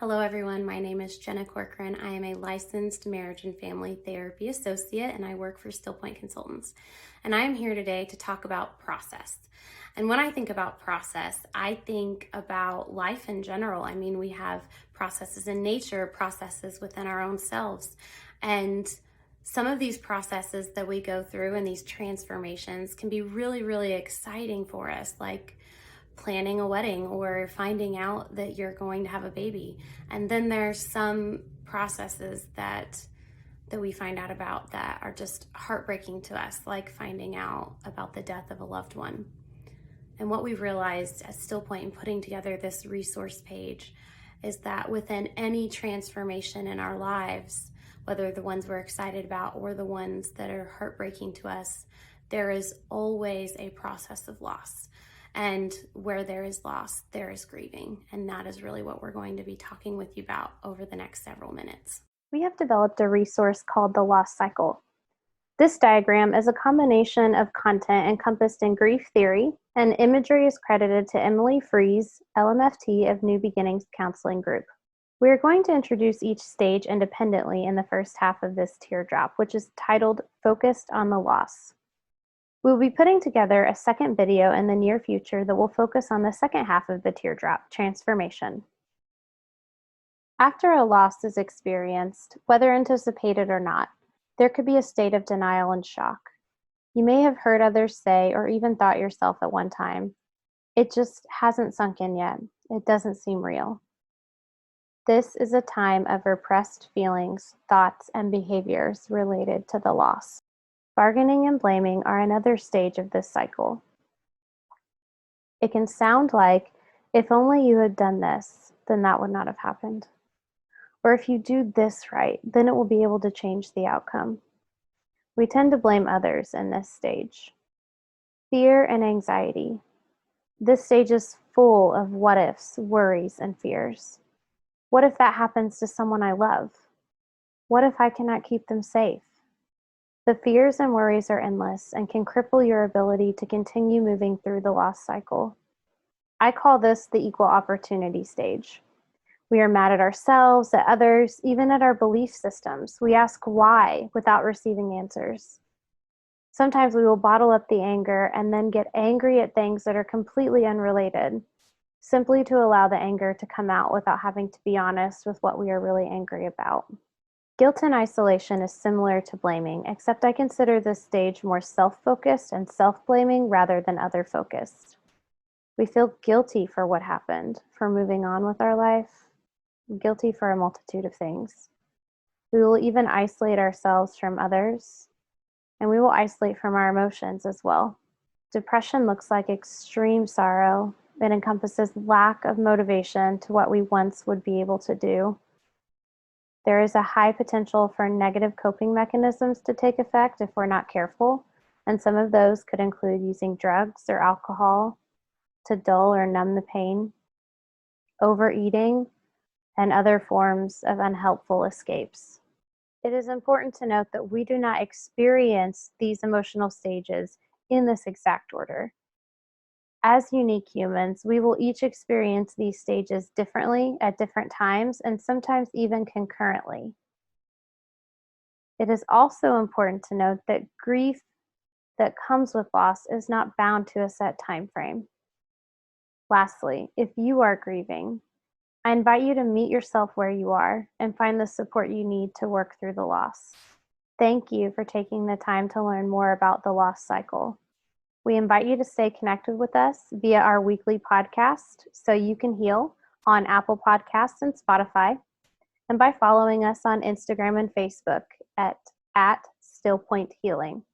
Hello, everyone. My name is Jenna Corcoran. I am a licensed marriage and family therapy associate, and I work for Still Point Consultants. And I am here today to talk about process. And when I think about process, I think about life in general. I mean, we have processes in nature, processes within our own selves. And some of these processes that we go through and these transformations can be really, really exciting for us, like planning a wedding or finding out that you're going to have a baby. And then there's some processes that we find out about that are just heartbreaking to us, like finding out about the death of a loved one. And what we've realized at Still Point in putting together this resource page is that within any transformation in our lives, whether the ones we're excited about or the ones that are heartbreaking to us, there is always a process of loss. And where there is loss, there is grieving. And that is really what we're going to be talking with you about over the next several minutes. We have developed a resource called the Loss Cycle. This diagram is a combination of content encompassed in grief theory, and imagery is credited to Emily Fries, LMFT of New Beginnings Counseling Group. We are going to introduce each stage independently in the first half of this teardrop, which is titled Focused on the Loss. We will be putting together a second video in the near future that will focus on the second half of the teardrop, transformation. After a loss is experienced, whether anticipated or not, there could be a state of denial and shock. You may have heard others say, or even thought yourself at one time, it just hasn't sunk in yet. It doesn't seem real. This is a time of repressed feelings, thoughts, and behaviors related to the loss. Bargaining and blaming are another stage of this cycle. It can sound like, if only you had done this, then that would not have happened. Or if you do this right, then it will be able to change the outcome. We tend to blame others in this stage. Fear and anxiety. This stage is full of what ifs, worries, and fears. What if that happens to someone I love? What if I cannot keep them safe? The fears and worries are endless and can cripple your ability to continue moving through the loss cycle. I call this the equal opportunity stage. We are mad at ourselves, at others, even at our belief systems. We ask why without receiving answers. Sometimes we will bottle up the anger and then get angry at things that are completely unrelated, simply to allow the anger to come out without having to be honest with what we are really angry about. Guilt and isolation is similar to blaming, except I consider this stage more self-focused and self-blaming rather than other-focused. We feel guilty for what happened, for moving on with our life, guilty for a multitude of things. We will even isolate ourselves from others, and we will isolate from our emotions as well. Depression looks like extreme sorrow. It encompasses lack of motivation to what we once would be able to do. There is a high potential for negative coping mechanisms to take effect if we're not careful, and some of those could include using drugs or alcohol to dull or numb the pain, overeating, and other forms of unhelpful escapes. It is important to note that we do not experience these emotional stages in this exact order. As unique humans, we will each experience these stages differently at different times and sometimes even concurrently. It is also important to note that grief that comes with loss is not bound to a set time frame. Lastly, if you are grieving, I invite you to meet yourself where you are and find the support you need to work through the loss. Thank you for taking the time to learn more about the loss cycle. We invite you to stay connected with us via our weekly podcast, So You Can Heal, on Apple Podcasts and Spotify, and by following us on Instagram and Facebook at Still Point Healing.